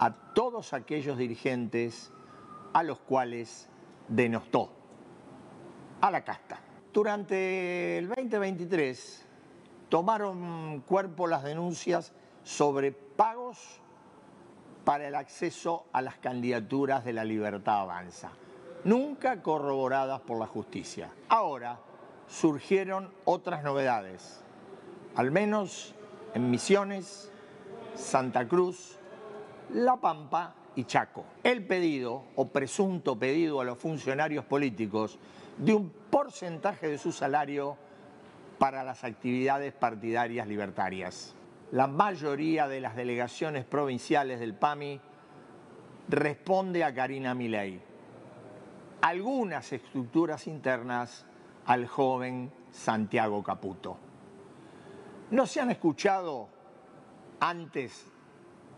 a todos aquellos dirigentes a los cuales denostó, a la casta. Durante el 2023 tomaron cuerpo las denuncias sobre pagos para el acceso a las candidaturas de La Libertad Avanza, nunca corroboradas por la justicia. Ahora surgieron otras novedades, al menos en Misiones, Santa Cruz, La Pampa y Chaco. El pedido o presunto pedido a los funcionarios políticos de un porcentaje de su salario para las actividades partidarias libertarias. La mayoría de las delegaciones provinciales del PAMI responde a Karina Milei. Algunas estructuras internas al joven Santiago Caputo. ¿No se han escuchado antes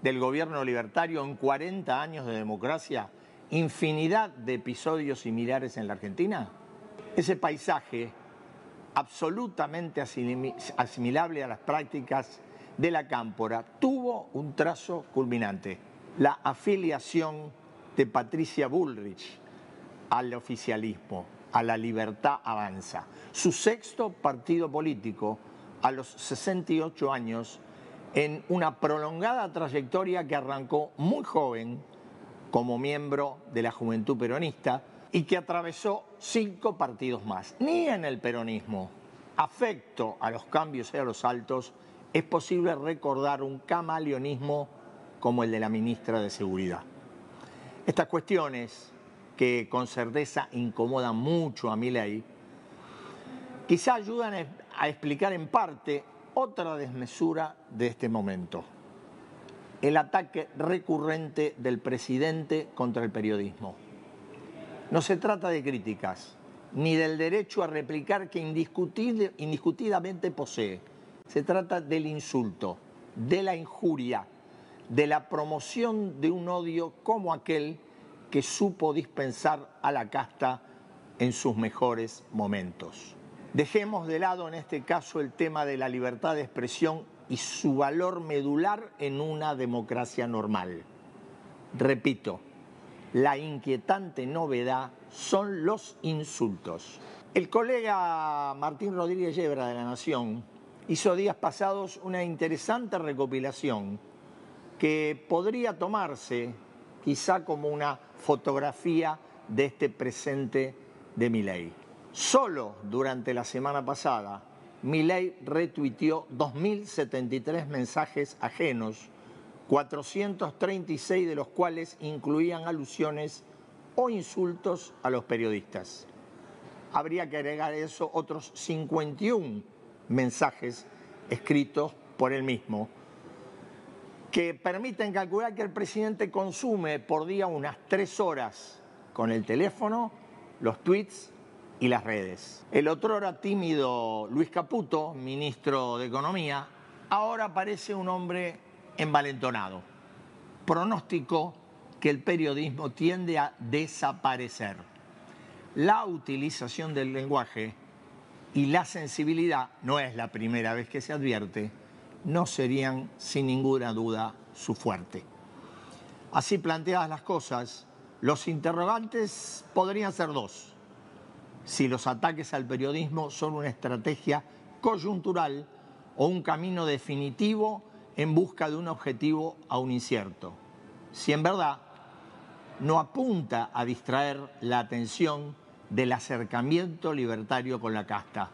del gobierno libertario en 40 años de democracia infinidad de episodios similares en la Argentina? Ese paisaje absolutamente asimilable a las prácticas de la cámpora tuvo un trazo culminante: la afiliación de Patricia Bullrich al oficialismo, a La Libertad Avanza, su sexto partido político a los 68 años, en una prolongada trayectoria que arrancó muy joven como miembro de la Juventud Peronista y que atravesó 5 partidos más. Ni en el peronismo, afecto a los cambios y a los saltos, es posible recordar un camaleonismo como el de la ministra de Seguridad. Estas cuestiones, que con certeza incomodan mucho a Milei, quizá ayudan a explicar en parte otra desmesura de este momento: el ataque recurrente del presidente contra el periodismo. No se trata de críticas, ni del derecho a replicar que indiscutidamente posee. Se trata del insulto, de la injuria, de la promoción de un odio como aquel que supo dispensar a la casta en sus mejores momentos. Dejemos de lado en este caso el tema de la libertad de expresión y su valor medular en una democracia normal. Repito, la inquietante novedad son los insultos. El colega Martín Rodríguez Yebra de La Nación hizo días pasados una interesante recopilación que podría tomarse quizá como una fotografía de este presente de Milei. Solo durante la semana pasada, Milei retuiteó 2.073 mensajes ajenos, 436 de los cuales incluían alusiones o insultos a los periodistas. Habría que agregar a eso otros 51 mensajes escritos por él mismo, que permiten calcular que el presidente consume por día unas 3 horas con el teléfono, los tweets y las redes. El otrora tímido Luis Caputo, ministro de Economía, ahora parece un hombre envalentonado. Pronóstico que el periodismo tiende a desaparecer. La utilización del lenguaje y la sensibilidad, no es la primera vez que se advierte, no serían sin ninguna duda su fuerte. Así planteadas las cosas, los interrogantes podrían ser 2. Si los ataques al periodismo son una estrategia coyuntural o un camino definitivo en busca de un objetivo aún incierto. Si en verdad no apunta a distraer la atención del acercamiento libertario con la casta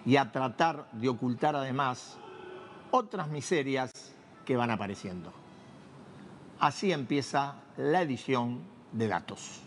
y a tratar de ocultar además otras miserias que van apareciendo. Así empieza la edición de Datos.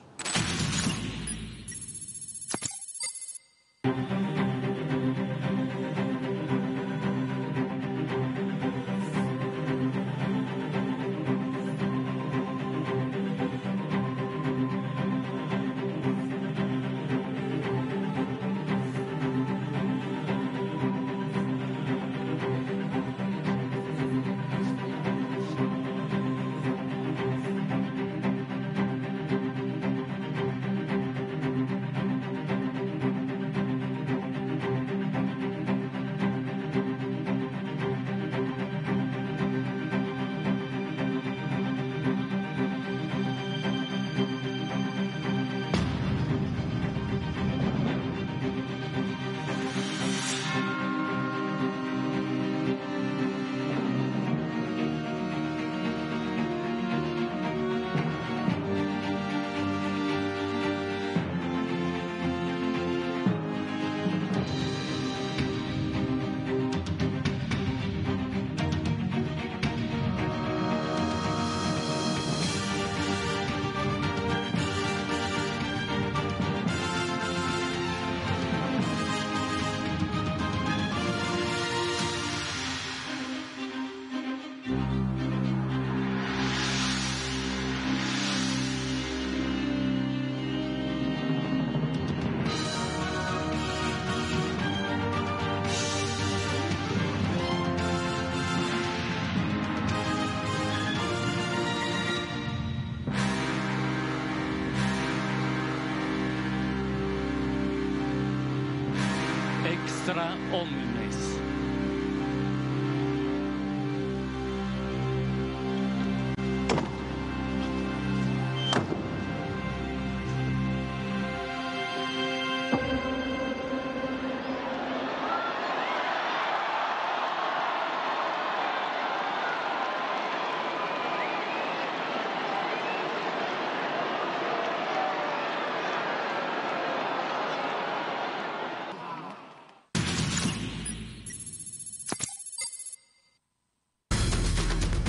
extra omnes.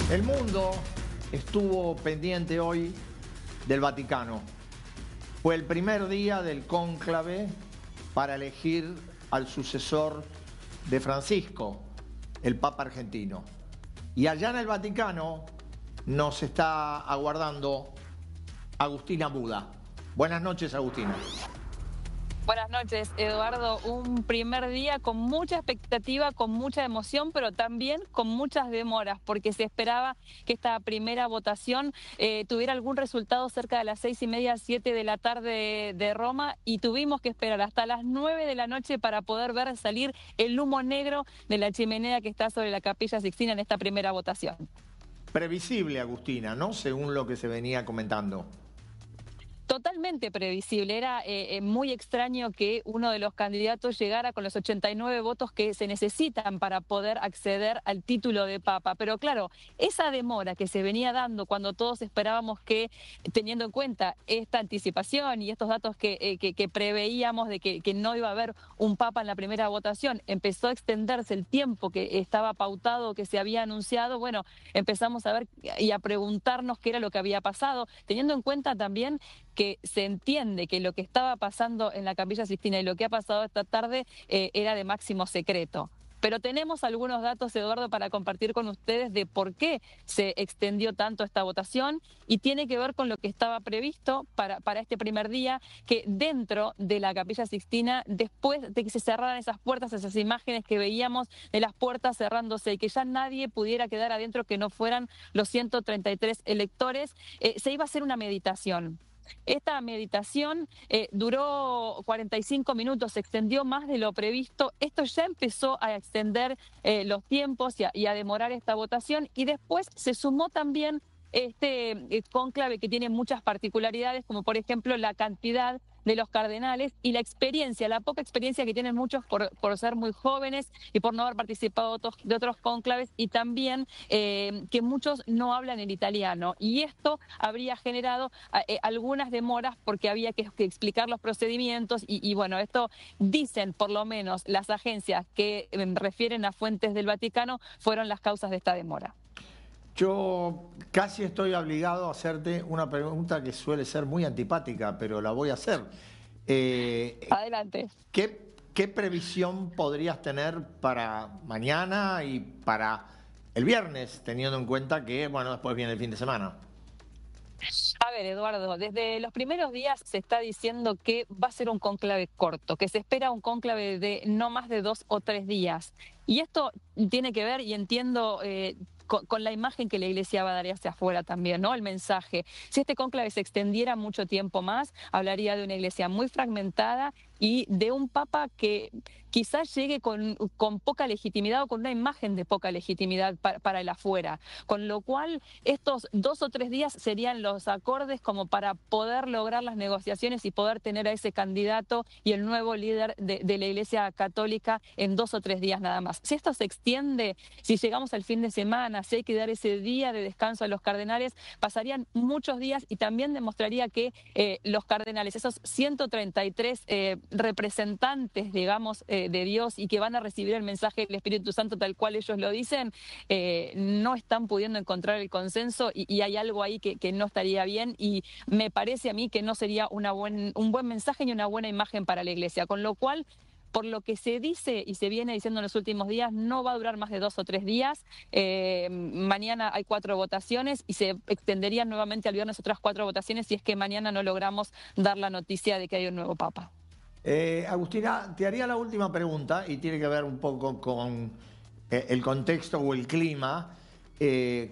El mundo estuvo pendiente hoy del Vaticano. Fue el primer día del cónclave para elegir al sucesor de Francisco, el Papa argentino. Y allá en el Vaticano nos está aguardando Agustina Buda. Buenas noches, Agustina. Buenas noches, Eduardo. Un primer día con mucha expectativa, con mucha emoción, pero también con muchas demoras, porque se esperaba que esta primera votación tuviera algún resultado cerca de las 6:30, 7 de la tarde de Roma, y tuvimos que esperar hasta las 9 de la noche para poder ver salir el humo negro de la chimenea que está sobre la Capilla Sixtina en esta primera votación. Previsible, Agustina, ¿no? Según lo que se venía comentando. Totalmente previsible. Era muy extraño que uno de los candidatos llegara con los 89 votos que se necesitan para poder acceder al título de Papa. Pero claro, esa demora que se venía dando cuando todos esperábamos que, teniendo en cuenta esta anticipación y estos datos que preveíamos de que no iba a haber un Papa en la primera votación, empezó a extenderse el tiempo que estaba pautado, que se había anunciado. Bueno, empezamos a ver y a preguntarnos qué era lo que había pasado, teniendo en cuenta también que se entiende que lo que estaba pasando en la Capilla Sixtina y lo que ha pasado esta tarde era de máximo secreto. Pero tenemos algunos datos, Eduardo, para compartir con ustedes de por qué se extendió tanto esta votación, y tiene que ver con lo que estaba previsto para este primer día, que dentro de la Capilla Sixtina, después de que se cerraran esas puertas, esas imágenes que veíamos de las puertas cerrándose y que ya nadie pudiera quedar adentro que no fueran los 133 electores, se iba a hacer una meditación. Esta meditación duró 45 minutos, se extendió más de lo previsto. Esto ya empezó a extender los tiempos y a demorar esta votación, y después se sumó también este cónclave que tiene muchas particularidades, como por ejemplo la cantidad de los cardenales y la experiencia, la poca experiencia que tienen muchos por ser muy jóvenes y por no haber participado de otros cónclaves, y también que muchos no hablan el italiano. Y esto habría generado algunas demoras porque había que explicar los procedimientos y bueno, esto dicen por lo menos las agencias que refieren a fuentes del Vaticano fueron las causas de esta demora. Yo casi estoy obligado a hacerte una pregunta que suele ser muy antipática, pero la voy a hacer. Adelante. ¿Qué previsión podrías tener para mañana y para el viernes, teniendo en cuenta que, bueno, después viene el fin de semana? A ver, Eduardo, desde los primeros días se está diciendo que va a ser un cónclave corto, que se espera un cónclave de no más de 2 o 3 días. Y esto tiene que ver, y entiendo, con la imagen que la Iglesia va a dar hacia afuera también, ¿no? El mensaje. Si este cónclave se extendiera mucho tiempo más, hablaría de una Iglesia muy fragmentada y de un Papa que quizás llegue con poca legitimidad o con una imagen de poca legitimidad para el afuera. Con lo cual, estos 2 o 3 días serían los acordes como para poder lograr las negociaciones y poder tener a ese candidato y el nuevo líder de la Iglesia Católica en 2 o 3 días nada más. Si esto se extiende, si llegamos al fin de semana, si hay que dar ese día de descanso a los cardenales, pasarían muchos días y también demostraría que los cardenales, esos 133 representantes, digamos, de Dios y que van a recibir el mensaje del Espíritu Santo tal cual ellos lo dicen, no están pudiendo encontrar el consenso y hay algo ahí que no estaría bien, y me parece a mí que no sería un buen mensaje ni una buena imagen para la Iglesia, con lo cual, por lo que se dice y se viene diciendo en los últimos días, no va a durar más de 2 o 3 días. Mañana hay 4 votaciones y se extenderían nuevamente al viernes otras 4 votaciones si es que mañana no logramos dar la noticia de que hay un nuevo Papa. Agustina, te haría la última pregunta y tiene que ver un poco con el contexto o el clima.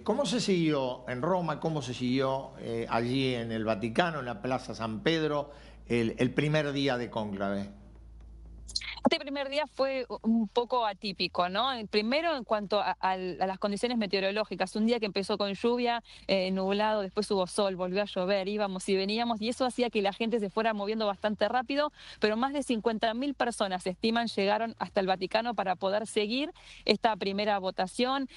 ¿Cómo se siguió en Roma? ¿Cómo se siguió allí en el Vaticano, en la Plaza San Pedro, el primer día de cónclave? Este primer día fue un poco atípico, ¿no? Primero, en cuanto a las condiciones meteorológicas, un día que empezó con lluvia, nublado, después hubo sol, volvió a llover, íbamos y veníamos, y eso hacía que la gente se fuera moviendo bastante rápido, pero más de 50.000 personas, se estiman, llegaron hasta el Vaticano para poder seguir esta primera votación.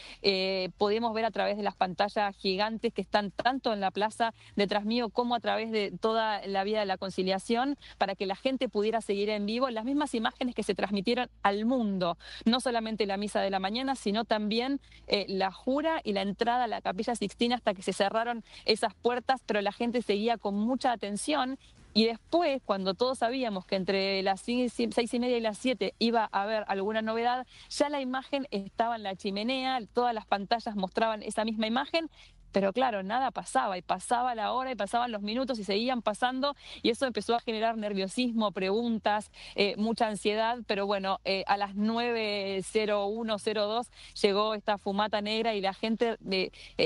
Pudimos ver a través de las pantallas gigantes que están tanto en la plaza detrás mío como a través de toda la vía de la Conciliación, para que la gente pudiera seguir en vivo las mismas imágenes que se transmitieron al mundo, no solamente la misa de la mañana, sino también la jura y la entrada a la Capilla Sixtina hasta que se cerraron esas puertas, pero la gente seguía con mucha atención. Y después, cuando todos sabíamos que entre las 6:30 y las 7 iba a haber alguna novedad, ya la imagen estaba en la chimenea, todas las pantallas mostraban esa misma imagen, pero claro, nada pasaba, y pasaba la hora y pasaban los minutos y seguían pasando, y eso empezó a generar nerviosismo, preguntas, mucha ansiedad, pero bueno, a las 9:01:02 llegó esta fumata negra y la gente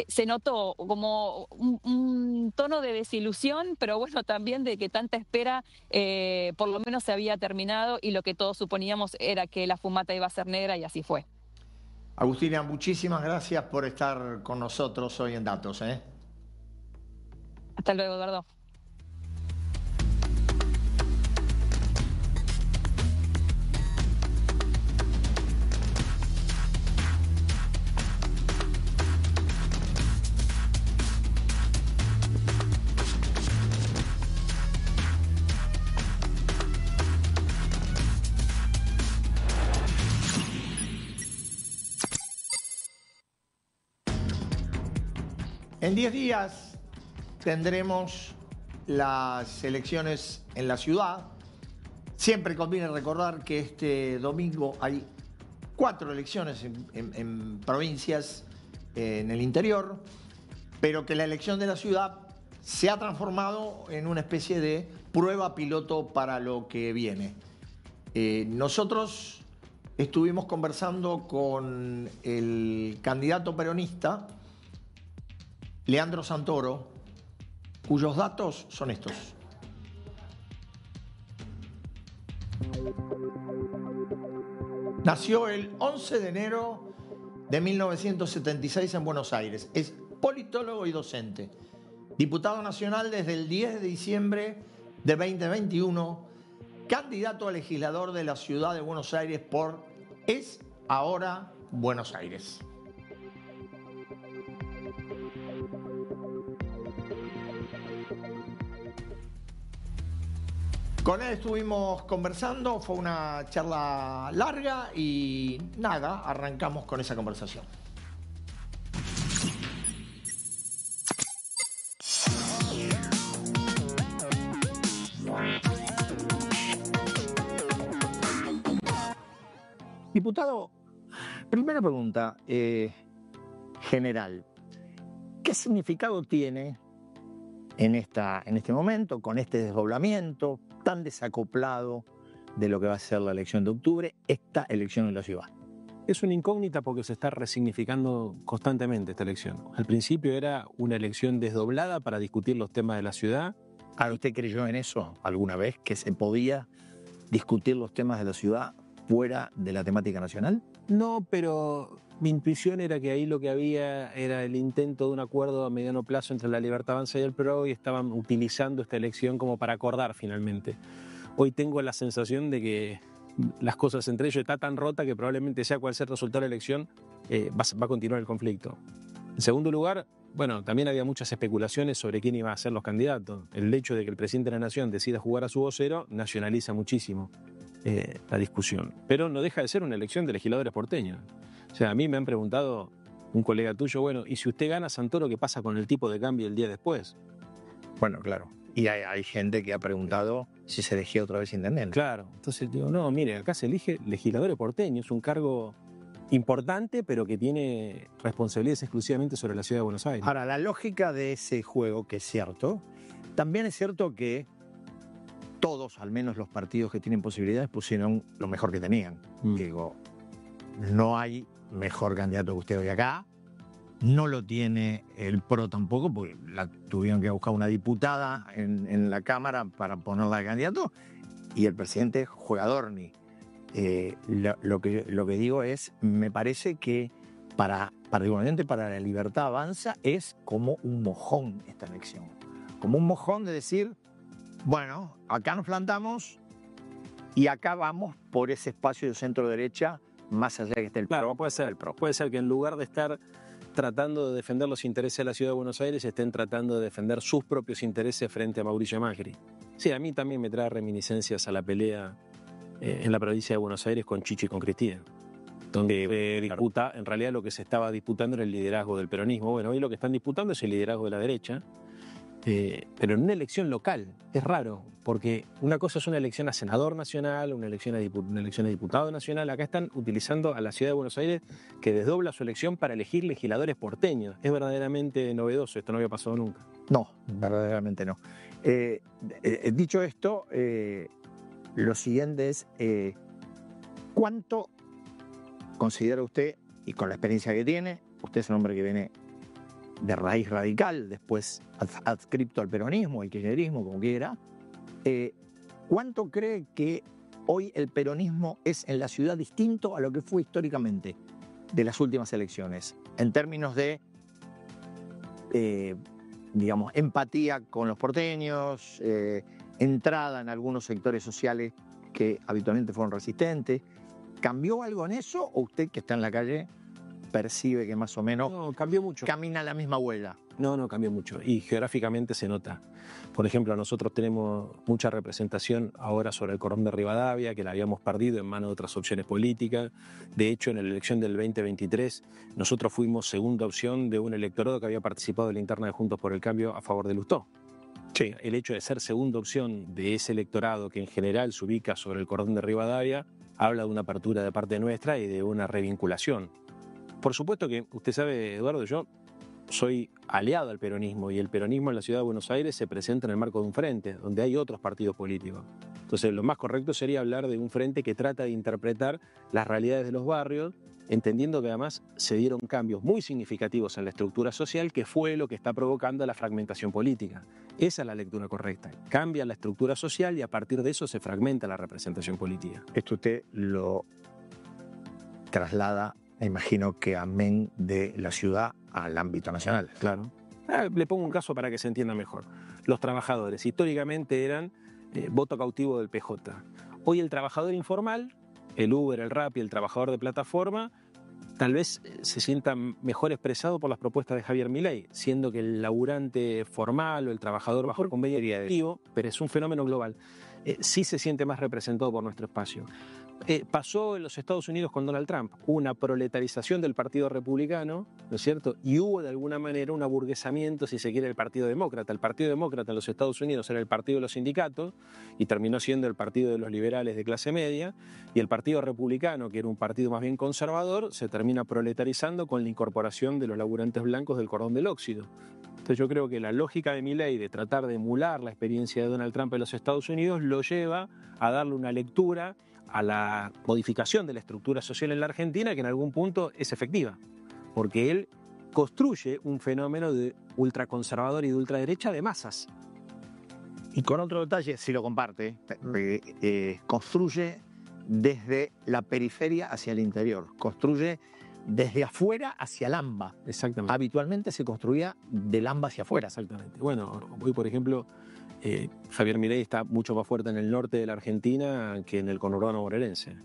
se notó como un tono de desilusión, pero bueno, también de que tanta espera por lo menos se había terminado, y lo que todos suponíamos era que la fumata iba a ser negra, y así fue. Agustina, muchísimas gracias por estar con nosotros hoy en Datos, ¿eh? Hasta luego, Eduardo. En 10 días tendremos las elecciones en la ciudad. Siempre conviene recordar que este domingo hay 4 elecciones en provincias en el interior, pero que la elección de la ciudad se ha transformado en una especie de prueba piloto para lo que viene. Nosotros estuvimos conversando con el candidato peronista, Leandro Santoro, cuyos datos son estos. Nació el 11 de enero de 1976 en Buenos Aires. Es politólogo y docente. Diputado nacional desde el 10 de diciembre de 2021. Candidato a legislador de la ciudad de Buenos Aires por Es Ahora Buenos Aires. Con él estuvimos conversando, fue una charla larga y nada, arrancamos con esa conversación. Diputado, primera pregunta general. ¿Qué significado tiene en este momento, con este desdoblamiento tan desacoplado de lo que va a ser la elección de octubre, esta elección en la ciudad? Es una incógnita porque se está resignificando constantemente esta elección. Al principio era una elección desdoblada para discutir los temas de la ciudad. ¿Ahora usted creyó en eso alguna vez, que se podía discutir los temas de la ciudad fuera de la temática nacional? No, pero mi intuición era que ahí lo que había era el intento de un acuerdo a mediano plazo entre la Libertad Avanza y el PRO, y estaban utilizando esta elección como para acordar finalmente. Hoy tengo la sensación de que las cosas entre ellos están tan rota que probablemente sea cual sea el resultado de la elección, va a continuar el conflicto. En segundo lugar, bueno, también había muchas especulaciones sobre quién iba a ser los candidatos. El hecho de que el presidente de la Nación decida jugar a su vocero nacionaliza muchísimo la discusión. Pero no deja de ser una elección de legisladores porteños. O sea, a mí me han preguntado un colega tuyo, bueno, ¿y si usted gana, Santoro, qué pasa con el tipo de cambio el día después? Bueno, claro. Y hay gente que ha preguntado si se elegía otra vez intendente. Claro. Entonces digo, no, mire, acá se elige legisladores porteños, es un cargo importante, pero que tiene responsabilidades exclusivamente sobre la ciudad de Buenos Aires. Ahora, la lógica de ese juego, que es cierto, también es cierto que todos, al menos los partidos que tienen posibilidades, pusieron lo mejor que tenían. Digo, no hay mejor candidato que usted hoy acá, no lo tiene el PRO tampoco, porque tuvieron que buscar una diputada en la Cámara para ponerla de candidato, y el presidente juega Dorni. lo que digo es, me parece que particularmente para La Libertad Avanza es como un mojón esta elección. Como un mojón de decir, bueno, acá nos plantamos y acá vamos por ese espacio de centro-derecha más allá de que esté el Claro, PRO. puede ser que en lugar de estar tratando de defender los intereses de la Ciudad de Buenos Aires, estén tratando de defender sus propios intereses frente a Mauricio Macri. Sí, a mí también me trae reminiscencias a la pelea en la provincia de Buenos Aires con Chichi y con Cristina, donde disputa, en realidad lo que se estaba disputando era el liderazgo del peronismo. Bueno, hoy lo que están disputando es el liderazgo de la derecha, pero en una elección local. Es raro, porque una cosa es una elección a senador nacional, una elección a diputado nacional. Acá están utilizando a la Ciudad de Buenos Aires, que desdobla su elección para elegir legisladores porteños. Es verdaderamente novedoso, esto no había pasado nunca. No, verdaderamente no. Dicho esto, lo siguiente es, ¿cuánto considera usted, y con la experiencia que tiene, usted es un hombre que viene de raíz radical, después adscripto al peronismo, al kirchnerismo, como quiera, ¿cuánto cree que hoy el peronismo es en la ciudad distinto a lo que fue históricamente de las últimas elecciones, en términos de, digamos, empatía con los porteños, entrada en algunos sectores sociales que habitualmente fueron resistentes? ¿Cambió algo en eso o usted que está en la calle percibe que más o menos No, cambió mucho. camina la misma huella? No, cambió mucho. Y geográficamente se nota. Por ejemplo, nosotros tenemos mucha representación ahora sobre el Cordón de Rivadavia, que la habíamos perdido en manos de otras opciones políticas. De hecho, en la elección del 2023, nosotros fuimos segunda opción de un electorado que había participado en la interna de Juntos por el Cambio a favor de Lustó. Sí. El hecho de ser segunda opción de ese electorado, que en general se ubica sobre el Cordón de Rivadavia, habla de una apertura de parte nuestra y de una revinculación. Por supuesto que, usted sabe, Eduardo, yo soy aliado al peronismo y el peronismo en la Ciudad de Buenos Aires se presenta en el marco de un frente, donde hay otros partidos políticos. Entonces, lo más correcto sería hablar de un frente que trata de interpretar las realidades de los barrios, entendiendo que además se dieron cambios muy significativos en la estructura social, que fue lo que está provocando la fragmentación política. Esa es la lectura correcta. Cambia la estructura social y a partir de eso se fragmenta la representación política. Esto usted lo traslada, me imagino que amén de la ciudad al ámbito nacional. Claro. Le pongo un caso para que se entienda mejor. Los trabajadores históricamente eran voto cautivo del PJ. Hoy el trabajador informal, el Uber, el Rappi, el trabajador de plataforma, tal vez se sienta mejor expresado por las propuestas de Javier Milei, siendo que el laburante formal o el trabajador bajo convenio activo, pero es un fenómeno global, sí se siente más representado por nuestro espacio. Pasó en los Estados Unidos con Donald Trump, una proletarización del Partido Republicano, ¿no es cierto? Y hubo de alguna manera un aburguesamiento, si se quiere, del Partido Demócrata. El Partido Demócrata en los Estados Unidos era el partido de los sindicatos y terminó siendo el partido de los liberales de clase media, y el Partido Republicano, que era un partido más bien conservador, se termina proletarizando con la incorporación de los laburantes blancos del cordón del óxido. Entonces yo creo que la lógica de Milei de tratar de emular la experiencia de Donald Trump en los Estados Unidos lo lleva a darle una lectura a la modificación de la estructura social en la Argentina, que en algún punto es efectiva, porque él construye un fenómeno de ultraconservador y de ultraderecha de masas. Y con otro detalle, si lo comparte, construye desde la periferia hacia el interior, construye desde afuera hacia el AMBA. Exactamente. Habitualmente se construía del AMBA hacia afuera. Exactamente. Bueno, hoy por ejemplo, Javier Milei está mucho más fuerte en el norte de la Argentina que en el conurbano bonaerense.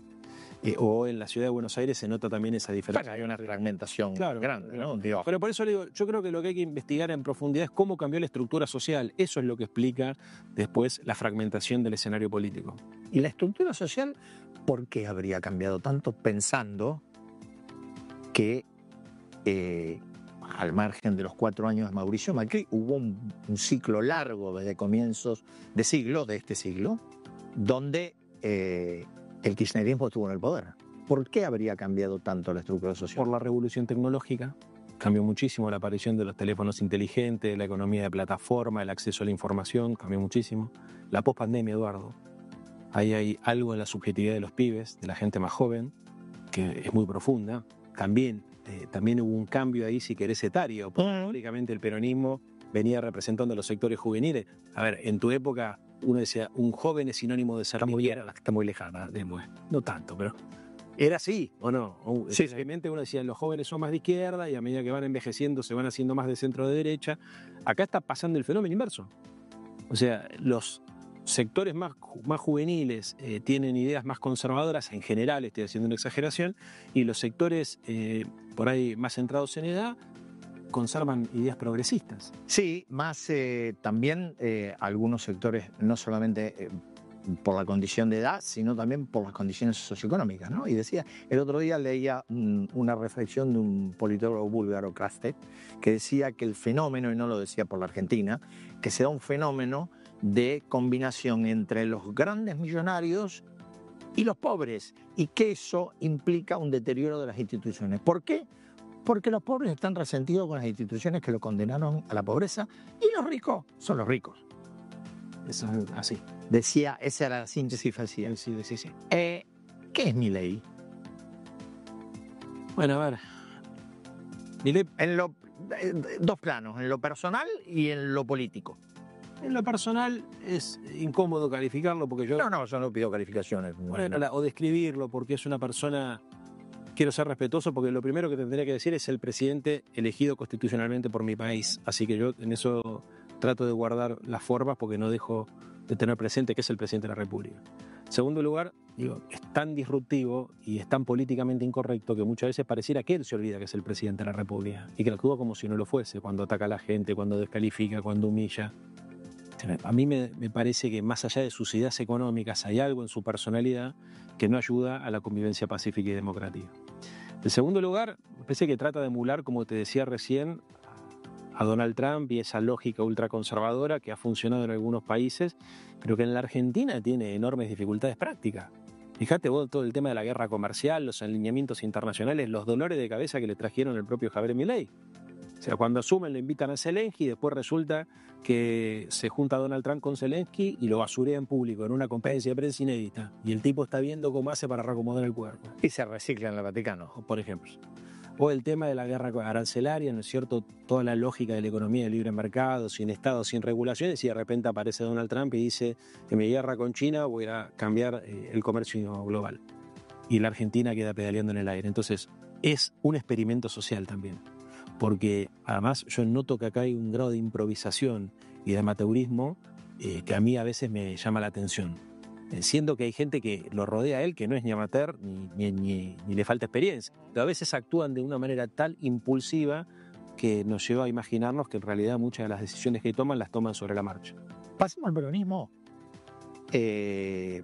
O en la ciudad de Buenos Aires se nota también esa diferencia. Bueno, hay una fragmentación grande, ¿no? Digo. Pero por eso le digo, yo creo que lo que hay que investigar en profundidad es cómo cambió la estructura social. Eso es lo que explica después la fragmentación del escenario político. ¿Y la estructura social por qué habría cambiado tanto, pensando que al margen de los 4 años de Mauricio Macri hubo un ciclo largo desde comienzos de este siglo, donde el kirchnerismo estuvo en el poder? ¿Por qué habría cambiado tanto la estructura social? Por la revolución tecnológica. Cambió muchísimo la aparición de los teléfonos inteligentes, la economía de plataforma, el acceso a la información, cambió muchísimo. La pospandemia, Eduardo. Ahí hay algo en la subjetividad de los pibes, de la gente más joven, que es muy profunda. También hubo un cambio ahí, si querés, etario. Históricamente el peronismo venía representando a los sectores juveniles. A ver, en tu época uno decía, un joven es sinónimo de ser está muy lejana, no tanto, pero era así, ¿o no? Sí, Simplemente uno decía, los jóvenes son más de izquierda y a medida que van envejeciendo se van haciendo más de centro de derecha. Acá está pasando el fenómeno inverso. O sea, los sectores más juveniles tienen ideas más conservadoras, en general, estoy haciendo una exageración, y los sectores por ahí más centrados en edad conservan ideas progresistas. Sí, más también algunos sectores, no solamente por la condición de edad, sino también por las condiciones socioeconómicas, ¿no? Y decía, el otro día leía una reflexión de un politólogo búlgaro, Krastev, que decía que el fenómeno, y no lo decía por la Argentina, que se da un fenómeno de combinación entre los grandes millonarios y los pobres, y que eso implica un deterioro de las instituciones. ¿Por qué? Porque los pobres están resentidos con las instituciones que lo condenaron a la pobreza, y los ricos son los ricos. Eso es así. Decía, esa era la síntesis fácil. Sí. ¿Qué es Milei? Bueno, a ver. Milei, dos planos, en lo personal y en lo político. en lo personal es incómodo calificarlo porque yo... No, yo no pido calificaciones. Bueno, o describirlo porque es una persona... Quiero ser respetuoso porque lo primero que tendría que decir es el presidente elegido constitucionalmente por mi país. Así que yo en eso trato de guardar las formas porque no dejo de tener presente que es el presidente de la República. En segundo lugar, digo, es tan disruptivo y es tan políticamente incorrecto que muchas veces pareciera que él se olvida que es el presidente de la República y que actúa como si no lo fuese, cuando ataca a la gente, cuando descalifica, cuando humilla. A mí me parece que más allá de sus ideas económicas hay algo en su personalidad que no ayuda a la convivencia pacífica y democrática. En segundo lugar, me parece que trata de emular, como te decía recién, a Donald Trump y esa lógica ultraconservadora que ha funcionado en algunos países, pero que en la Argentina tiene enormes dificultades prácticas. Fíjate vos todo el tema de la guerra comercial, los alineamientos internacionales, los dolores de cabeza que le trajeron el propio Javier Milei. O sea, cuando asumen lo invitan a Zelensky y después resulta que se junta Donald Trump con Zelensky y lo basurea en público en una conferencia de prensa inédita. Y el tipo está viendo cómo hace para reacomodar el cuerpo. Y se recicla en el Vaticano. Por ejemplo. O el tema de la guerra arancelaria, ¿no es cierto? Toda la lógica de la economía de libre mercado, sin Estado, sin regulaciones, y de repente aparece Donald Trump y dice: en mi guerra con China voy a cambiar el comercio global. Y la Argentina queda pedaleando en el aire. Entonces, es un experimento social también. Porque además yo noto que acá hay un grado de improvisación y de amateurismo que a mí a veces me llama la atención. Siendo que hay gente que lo rodea a él que no es ni amateur ni le falta experiencia. Pero a veces actúan de una manera tal impulsiva que nos lleva a imaginarnos que en realidad muchas de las decisiones que toman las toman sobre la marcha. Pasemos al peronismo. Usted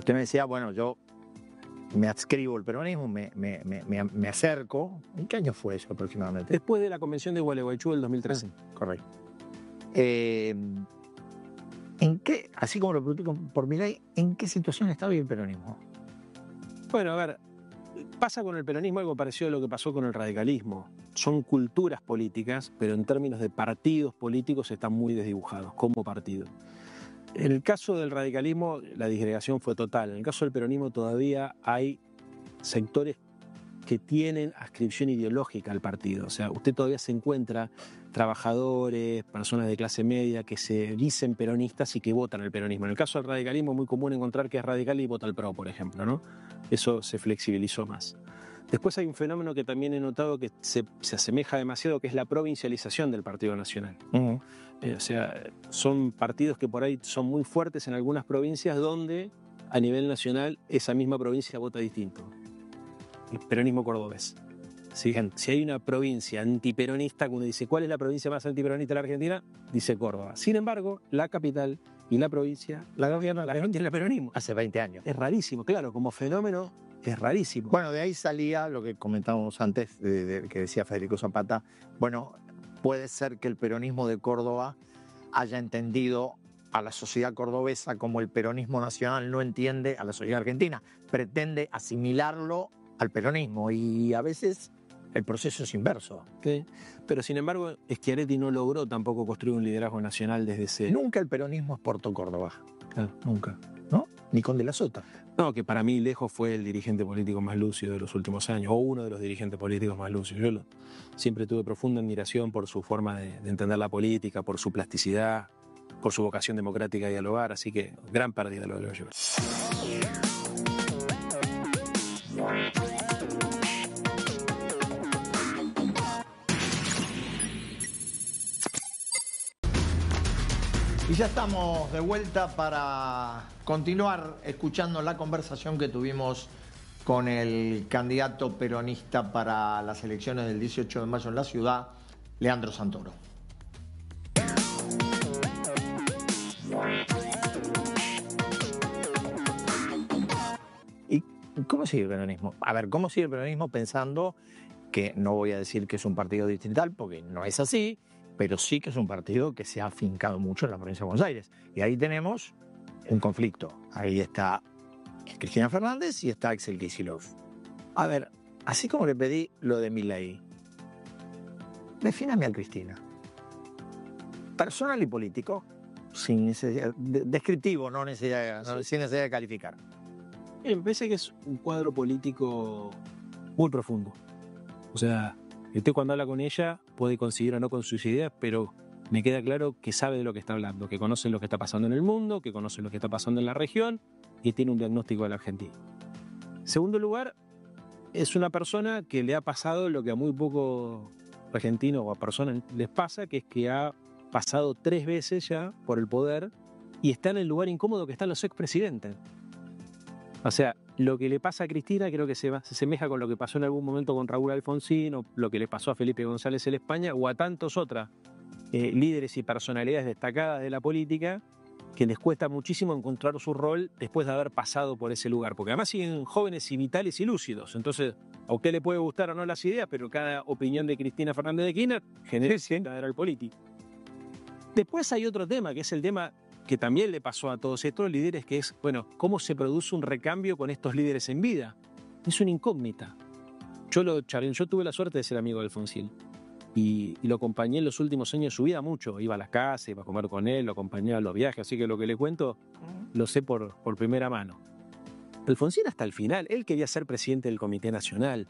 me decía, bueno, yo me adscribo al peronismo, me acerco. ¿En qué año fue eso aproximadamente? Después de la convención de Gualeguaychú del 2013. Correcto. ¿En qué, así como lo pregunté por Milei, en qué situación está hoy el peronismo? Bueno, a ver, pasa con el peronismo algo parecido a lo que pasó con el radicalismo. Son culturas políticas, pero en términos de partidos políticos están muy desdibujados como partido. En el caso del radicalismo, la disgregación fue total. En el caso del peronismo todavía hay sectores que tienen adscripción ideológica al partido. O sea, usted todavía se encuentra trabajadores, personas de clase media que se dicen peronistas y que votan el peronismo. En el caso del radicalismo es muy común encontrar que es radical y vota el PRO, por ejemplo, ¿no? Eso se flexibilizó más. Después hay un fenómeno que también he notado que se asemeja demasiado, que es la provincialización del Partido Nacional. Uh-huh. O sea, son partidos que por ahí son muy fuertes en algunas provincias donde a nivel nacional esa misma provincia vota distinto. El peronismo cordobés. ¿Sí? Si hay una provincia antiperonista, que uno dice, ¿cuál es la provincia más antiperonista de la Argentina? Dice Córdoba. Sin embargo, la capital y la provincia la gobierna la gente del peronismo. Hace 20 años. Es rarísimo, claro, como fenómeno es rarísimo. Bueno, de ahí salía lo que comentábamos antes, que decía Federico Zapata. Bueno, puede ser que el peronismo de Córdoba haya entendido a la sociedad cordobesa como el peronismo nacional no entiende a la sociedad argentina. Pretende asimilarlo al peronismo y a veces el proceso es inverso. ¿Sí? Pero sin embargo, Schiaretti no logró tampoco construir un liderazgo nacional desde ese... Nunca el peronismo exportó Córdoba. Claro, nunca. ¿No? Ni con De la Sota. No, que para mí lejos fue el dirigente político más lúcido de los últimos años, o uno de los dirigentes políticos más lúcidos. Siempre tuve profunda admiración por su forma de entender la política, por su plasticidad. por su vocación democrática a dialogar, así que gran pérdida lo de Leo Gioia. Y ya estamos de vuelta para continuar escuchando la conversación que tuvimos con el candidato peronista para las elecciones del 18 de mayo en la ciudad, Leandro Santoro. ¿Y cómo sigue el peronismo? A ver, ¿cómo sigue el peronismo pensando que no voy a decir que es un partido distrital, porque no es así, pero sí que es un partido que se ha afincado mucho en la provincia de Buenos Aires? Y ahí tenemos un conflicto. Ahí está Cristina Fernández y está Axel Kicillof. A ver, así como le pedí lo de Milei, defíname a Cristina. Personal y político, sin necesidad, descriptivo, sin necesidad de calificar. Me parece que es un cuadro político muy profundo. O sea, usted cuando habla con ella puede coincidir o no con sus ideas, pero me queda claro que sabe de lo que está hablando, que conoce lo que está pasando en el mundo, que conoce lo que está pasando en la región y tiene un diagnóstico de la Argentina. En segundo lugar, es una persona que le ha pasado lo que a muy pocos argentinos o a personas les pasa, que es que ha pasado 3 veces ya por el poder y está en el lugar incómodo que están los expresidentes. O sea, lo que le pasa a Cristina creo que se asemeja con lo que pasó en algún momento con Raúl Alfonsín, o lo que le pasó a Felipe González en España, o a tantos otros líderes y personalidades destacadas de la política, que les cuesta muchísimo encontrar su rol después de haber pasado por ese lugar. Porque además siguen jóvenes y vitales y lúcidos. Entonces, a usted le puede gustar o no las ideas, pero cada opinión de Cristina Fernández de Kirchner genera el político. Después hay otro tema, que es el tema que también le pasó a todos estos líderes, que es, bueno, ¿cómo se produce un recambio con estos líderes en vida? Es una incógnita. Yo tuve la suerte de ser amigo de Alfonsín y lo acompañé en los últimos años de su vida mucho. Iba a las casas, iba a comer con él, lo acompañé a los viajes, así que lo que le cuento lo sé por primera mano. Alfonsín hasta el final, él quería ser presidente del Comité Nacional,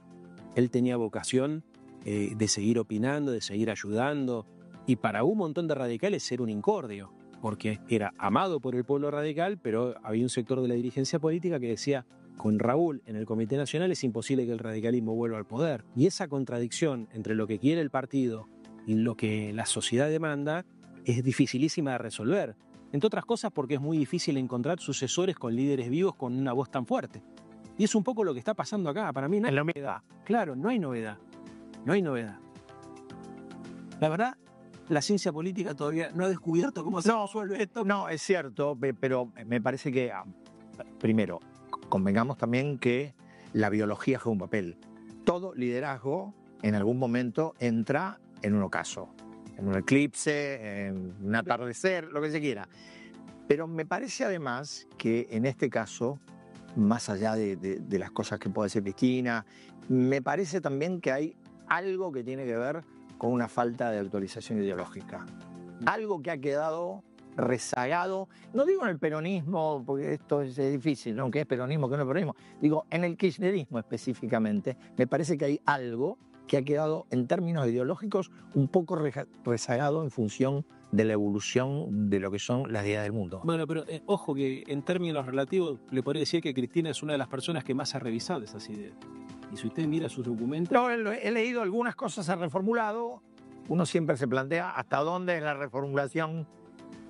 él tenía vocación de seguir opinando, de seguir ayudando, y para un montón de radicales era un incordio, porque era amado por el pueblo radical, pero había un sector de la dirigencia política que decía, con Raúl en el Comité Nacional es imposible que el radicalismo vuelva al poder. Y esa contradicción entre lo que quiere el partido y lo que la sociedad demanda es dificilísima de resolver. Entre otras cosas porque es muy difícil encontrar sucesores con líderes vivos con una voz tan fuerte. Y es un poco lo que está pasando acá. Para mí no hay novedad. Claro, no hay novedad. No hay novedad. La verdad, la ciencia política todavía no ha descubierto cómo se resuelve esto. No, es cierto, pero me parece que, primero, convengamos también que la biología juega un papel. Todo liderazgo en algún momento entra en un ocaso, en un eclipse, en un atardecer, lo que se quiera. Pero me parece además que en este caso, más allá de las cosas que puede decir Cristina, me parece también que hay algo que tiene que ver con una falta de actualización ideológica. Algo que ha quedado rezagado, no digo en el peronismo, porque esto es difícil, ¿no? ¿Qué es peronismo, qué no es peronismo? Digo, en el kirchnerismo específicamente, me parece que hay algo que ha quedado en términos ideológicos un poco rezagado en función de la evolución de lo que son las ideas del mundo. Bueno, pero ojo que en términos relativos le podría decir que Cristina es una de las personas que más ha revisado esas ideas. Y si usted mira sus documentos... No, he leído algunas cosas, se han reformulado. Uno siempre se plantea hasta dónde es la reformulación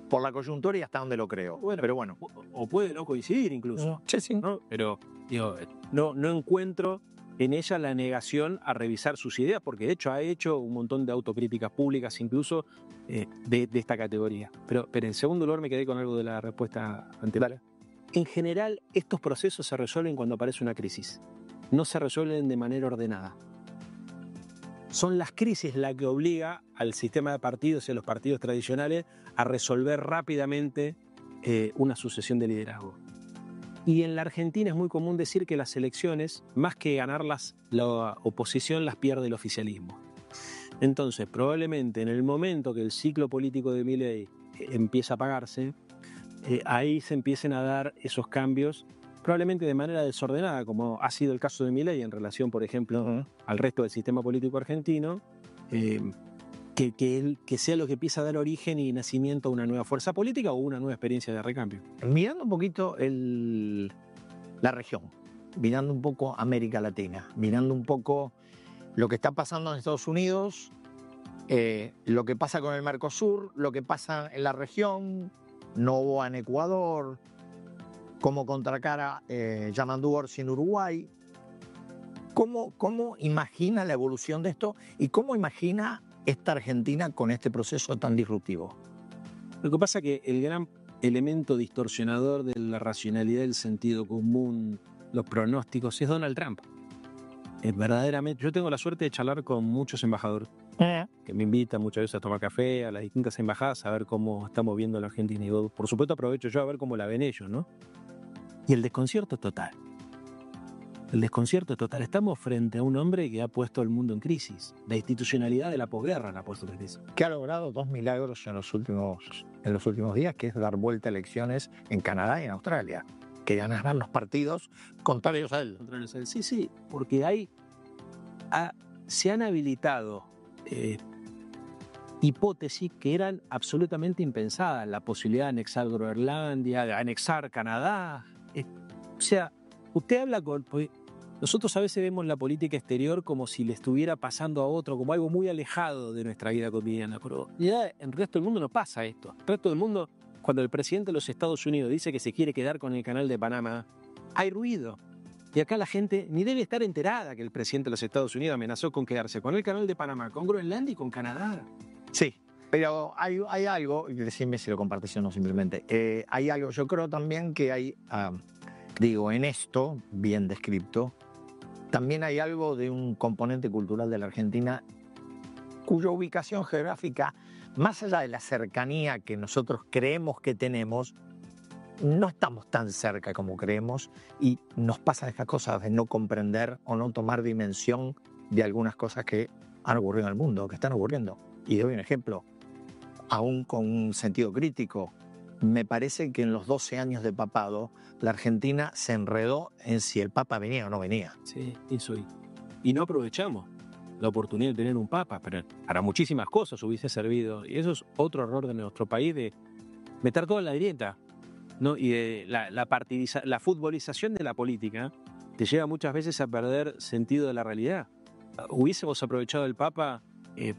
por la coyuntura y hasta dónde lo creo. Bueno, pero bueno. O puede no coincidir incluso. Sí. ¿No? Pero digo, no encuentro en ella la negación a revisar sus ideas, porque de hecho ha hecho un montón de autocríticas públicas incluso de esta categoría. Pero en segundo lugar me quedé con algo de la respuesta anterior. Vale. En general, estos procesos se resuelven cuando aparece una crisis. No se resuelven de manera ordenada. Son las crisis las que obliga al sistema de partidos y a los partidos tradicionales a resolver rápidamente una sucesión de liderazgo. Y en la Argentina es muy común decir que las elecciones, más que ganarlas, la oposición las pierde el oficialismo. Entonces, probablemente en el momento que el ciclo político de Milei empieza a apagarse, ahí se empiecen a dar esos cambios, probablemente de manera desordenada, como ha sido el caso de Milei en relación, por ejemplo, al resto del sistema político argentino, que sea lo que empieza a dar origen y nacimiento a una nueva fuerza política o una nueva experiencia de recambio. Mirando un poquito la región, mirando un poco América Latina, mirando un poco lo que está pasando en Estados Unidos, lo que pasa con el Mercosur, lo que pasa en la región, Novoa en Ecuador, como contracara Yamandu Orsi en Uruguay. ¿Cómo imagina la evolución de esto y cómo imagina esta Argentina con este proceso tan disruptivo? Lo que pasa es que el gran elemento distorsionador de la racionalidad, el sentido común, los pronósticos, es Donald Trump. Verdaderamente, yo tengo la suerte de charlar con muchos embajadores que me invitan muchas veces a tomar café a las distintas embajadas a ver cómo estamos viendo la Argentina. Y por supuesto aprovecho yo a ver cómo la ven ellos, ¿no? Y el desconcierto es total. El desconcierto es total. Estamos frente a un hombre que ha puesto el mundo en crisis. La institucionalidad de la posguerra la ha puesto en crisis. Que ha logrado 2 milagros en los últimos días, que es dar vuelta a elecciones en Canadá y en Australia. Que ganarán los partidos contrarios a él. Sí, porque se han habilitado hipótesis que eran absolutamente impensadas. La posibilidad de anexar Groenlandia, de anexar Canadá. O sea, usted habla pues, nosotros a veces vemos la política exterior como si le estuviera pasando a otro, como algo muy alejado de nuestra vida cotidiana. Pero ya en el resto del mundo no pasa esto. En el resto del mundo, cuando el presidente de los Estados Unidos dice que se quiere quedar con el canal de Panamá, hay ruido. Y acá la gente ni debe estar enterada que el presidente de los Estados Unidos amenazó con quedarse con el canal de Panamá, con Groenlandia y con Canadá. Sí, pero hay algo, y decime si lo compartís o no simplemente, hay algo, yo creo también que hay, en esto, bien descrito, también hay algo de un componente cultural de la Argentina cuya ubicación geográfica, más allá de la cercanía que nosotros creemos que tenemos, no estamos tan cerca como creemos y nos pasa estas cosas de no comprender o no tomar dimensión de algunas cosas que han ocurrido en el mundo, que están ocurriendo. Y doy un ejemplo, aún con un sentido crítico. Me parece que en los 12 años de papado, la Argentina se enredó en si el Papa venía o no venía. Sí, eso. Y no aprovechamos la oportunidad de tener un Papa, pero para muchísimas cosas hubiese servido. Y eso es otro error de nuestro país, de meter todo en la grieta, ¿no? Y de la futbolización de la política te lleva muchas veces a perder sentido de la realidad. Hubiésemos aprovechado el Papa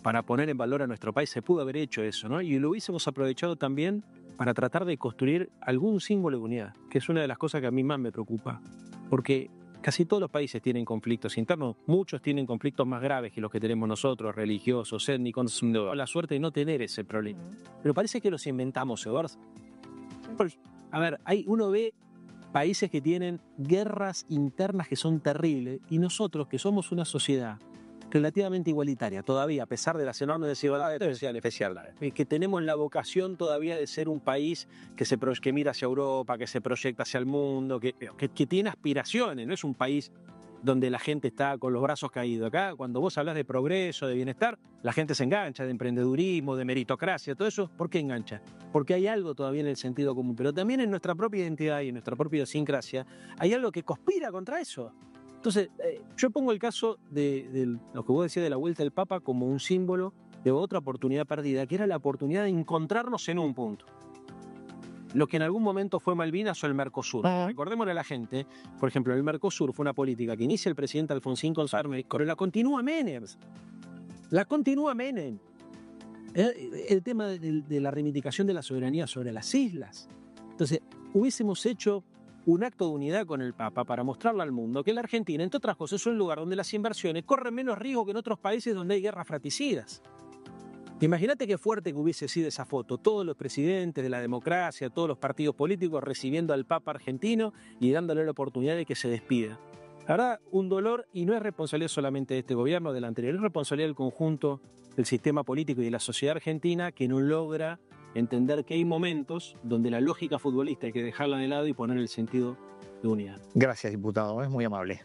para poner en valor a nuestro país, se pudo haber hecho eso, ¿no? Y lo hubiésemos aprovechado también para tratar de construir algún símbolo de unidad, que es una de las cosas que a mí más me preocupa, porque casi todos los países tienen conflictos internos, muchos tienen conflictos más graves que los que tenemos nosotros, religiosos, étnicos, la suerte de no tener ese problema. Pero parece que los inventamos, Eduardo. A ver, uno ve países que tienen guerras internas que son terribles y nosotros, que somos una sociedad relativamente igualitaria todavía, a pesar de las enormes desigualdades, especial, que tenemos la vocación todavía de ser un país que mira hacia Europa, que se proyecta hacia el mundo, que tiene aspiraciones, no es un país donde la gente está con los brazos caídos. Acá, cuando vos hablas de progreso, de bienestar, la gente se engancha, de emprendedurismo, de meritocracia, todo eso. ¿Por qué engancha? Porque hay algo todavía en el sentido común, pero también en nuestra propia identidad y en nuestra propia idiosincrasia hay algo que conspira contra eso. Entonces, yo pongo el caso de lo que vos decías de la vuelta del Papa como un símbolo de otra oportunidad perdida, que era la oportunidad de encontrarnos en un punto. Lo que en algún momento fue Malvinas o el Mercosur. Recordémosle a la gente, por ejemplo, el Mercosur fue una política que inicia el presidente Alfonsín González, pero la continúa Menem. El tema de la reivindicación de la soberanía sobre las islas. Entonces, hubiésemos hecho un acto de unidad con el Papa para mostrarle al mundo que la Argentina, entre otras cosas, es un lugar donde las inversiones corren menos riesgo que en otros países donde hay guerras fratricidas. Imagínate qué fuerte que hubiese sido esa foto, todos los presidentes de la democracia, todos los partidos políticos recibiendo al Papa argentino y dándole la oportunidad de que se despida. La verdad, un dolor, y no es responsabilidad solamente de este gobierno o del anterior, es responsabilidad del conjunto del sistema político y de la sociedad argentina que no logra entender que hay momentos donde la lógica futbolista hay que dejarla de lado y poner el sentido de unidad. Gracias, diputado, es muy amable.